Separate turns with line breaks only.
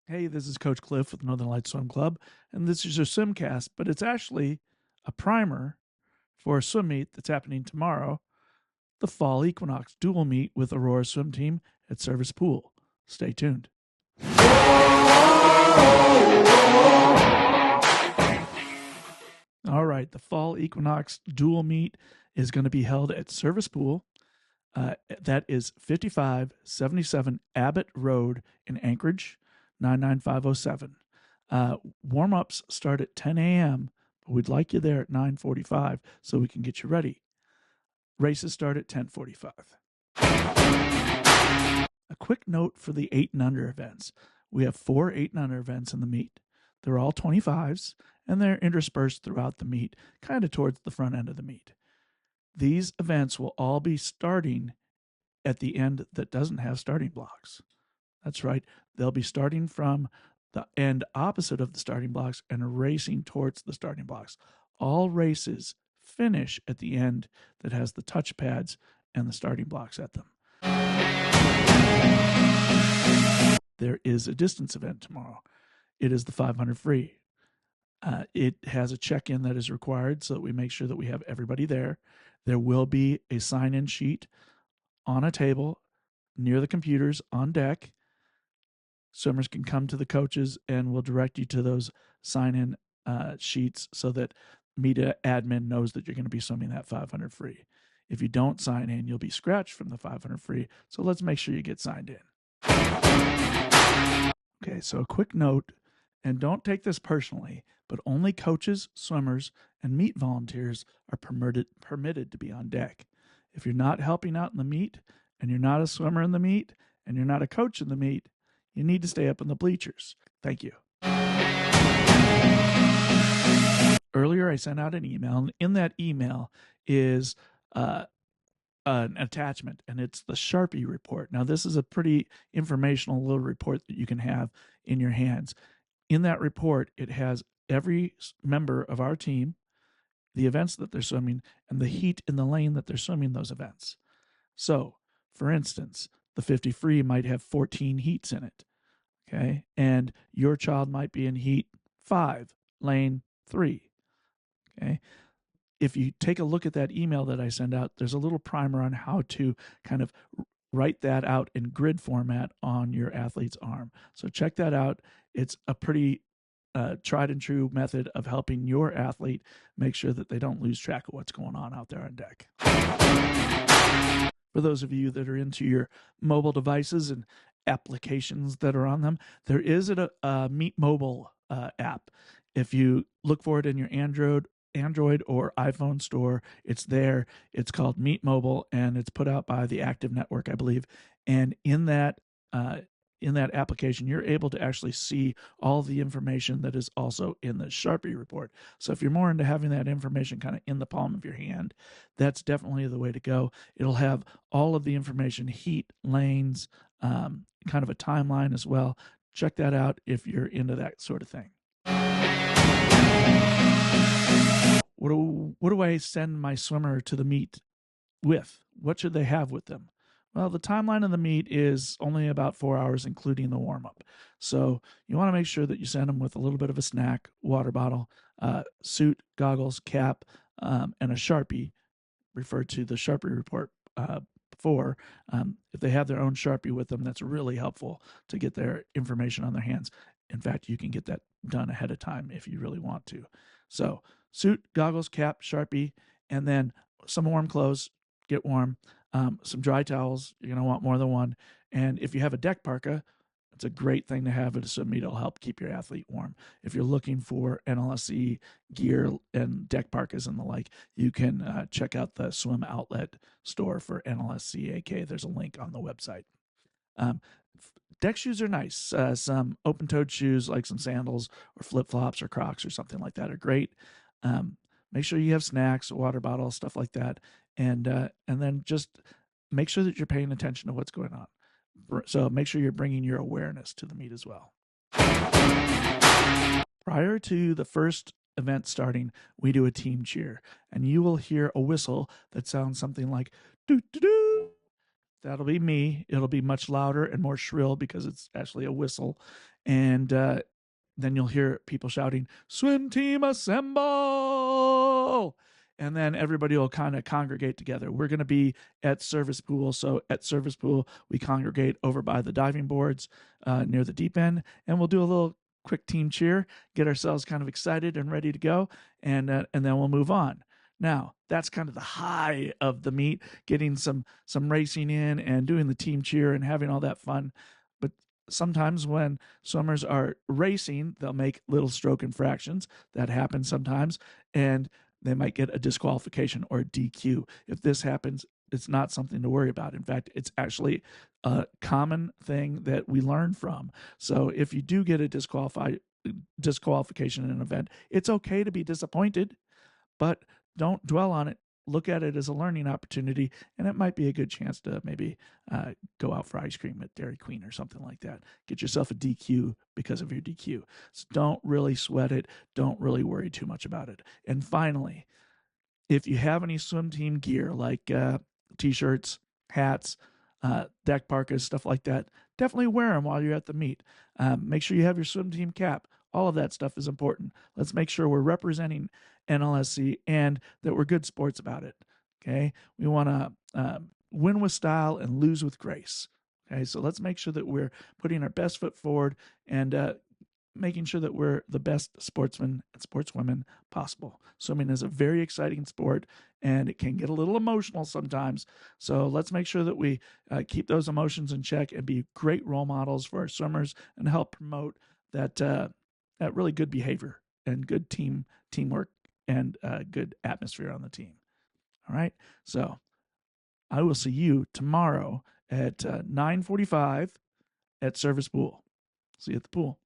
Hey, this is Coach Cliff with Northern Lights Swim Club, and this is your Swimcast, but it's actually a primer for a swim meet that's happening tomorrow, the Fall Equinox dual meet with Aurora Swim Team at Service Pool. Stay tuned. All right, the Fall Equinox dual meet is going to be held at Service Pool. That is 5577 Abbott Road in Anchorage, 99507. Warm ups start at 10 a.m., but we'd like you there at 9:45 so we can get you ready. Races start at 10:45. A quick note for the 8 and under events. We have 4 8 and under events in the meet. They're all 25s, and they're interspersed throughout the meet, kind of towards the front end of the meet. These events will all be starting at the end that doesn't have starting blocks. That's right. They'll be starting from the end opposite of the starting blocks and racing towards the starting blocks. All races finish at the end that has the touch pads and the starting blocks at them. There is a distance event tomorrow. It is the 500 free. It has a check-in that is required so that we make sure that we have everybody there. There will be a sign-in sheet on a table near the computers on deck. Swimmers can come to the coaches and we'll direct you to those sign-in sheets so that media admin knows that you're going to be swimming that 500 free. If you don't sign in, you'll be scratched from the 500 free. So let's make sure you get signed in. Okay, so a quick note, and don't take this personally, but only coaches, swimmers, and meet volunteers are permitted to be on deck. If you're not helping out in the meet, and you're not a swimmer in the meet, and you're not a coach in the meet, you need to stay up in the bleachers. Thank you. Earlier, I sent out an email, and in that email is an attachment, and it's the Sharpie report. Now, this is a pretty informational little report that you can have in your hands. In that report, it has every member of our team, the events that they're swimming, and the heat in the lane that they're swimming those events. So, for instance, the 50 free might have 14 heats in it. Okay. And your child might be in heat 5, lane 3. Okay. If you take a look at that email that I send out, there's a little primer on how to kind of write that out in grid format on your athlete's arm. So check that out. It's a pretty tried and true method of helping your athlete make sure that they don't lose track of what's going on out there on deck. For those of you that are into your mobile devices and applications that are on them, there is a Meet Mobile app. If you look for it in your Android or iPhone store, it's there. It's called Meet Mobile, and it's put out by the Active Network, I believe. And in that application, you're able to actually see all the information that is also in the Sharpie report. So if you're more into having that information kind of in the palm of your hand, that's definitely the way to go. It'll have all of the information, heat, lanes, kind of a timeline as well. Check that out if you're into that sort of thing. What do I send my swimmer to the meet with? What should they have with them? Well, the timeline of the meet is only about 4 hours, including the warm-up. So you want to make sure that you send them with a little bit of a snack, water bottle, suit, goggles, cap, and a Sharpie, referred to the Sharpie report before. If they have their own Sharpie with them, that's really helpful to get their information on their hands. In fact, you can get that done ahead of time if you really want to. So suit, goggles, cap, Sharpie, and then some warm clothes, get warm. Some dry towels, you're going to want more than one. And if you have a deck parka, it's a great thing to have at a swim meet. It'll help keep your athlete warm. If you're looking for NLSC gear and deck parkas and the like, you can check out the swim outlet store for NLSC AK. There's a link on the website. Deck shoes are nice. Some open-toed shoes like some sandals or flip-flops or Crocs or something like that are great. Make sure you have snacks, a water bottle, stuff like that. And then just make sure that you're paying attention to what's going on. So make sure you're bringing your awareness to the meet as well. Prior to the first event starting, we do a team cheer, and you will hear a whistle that sounds something like doo doo doo. That'll be me. It'll be much louder and more shrill because it's actually a whistle. And then you'll hear people shouting, "Swim team assemble!" And then everybody will kind of congregate together. We're going to be at service pool. So at service pool, we congregate over by the diving boards near the deep end, and we'll do a little quick team cheer, get ourselves kind of excited and ready to go, and then we'll move on. Now, that's kind of the high of the meet, getting some racing in and doing the team cheer and having all that fun. But sometimes when swimmers are racing, they'll make little stroke infractions. That happens sometimes, and they might get a disqualification or a DQ. If this happens, it's not something to worry about. In fact, it's actually a common thing that we learn from. So if you do get a disqualification in an event, it's okay to be disappointed, but don't dwell on it. Look at it as a learning opportunity, and it might be a good chance to maybe go out for ice cream at Dairy Queen or something like that. Get yourself a DQ because of your DQ. So don't really sweat it. Don't really worry too much about it. And finally, if you have any swim team gear like t-shirts, hats, deck parkas, stuff like that, definitely wear them while you're at the meet. Make sure you have your swim team cap. All of that stuff is important. Let's make sure we're representing NLSC and that we're good sports about it. Okay, we want to win with style and lose with grace. Okay, so let's make sure that we're putting our best foot forward and making sure that we're the best sportsmen and sportswomen possible. Swimming is a very exciting sport, and it can get a little emotional sometimes. So let's make sure that we keep those emotions in check and be great role models for our swimmers and help promote that really good behavior and good teamwork and good atmosphere on the team. All right. So I will see you tomorrow at 9:45 at Service Pool. See you at the pool.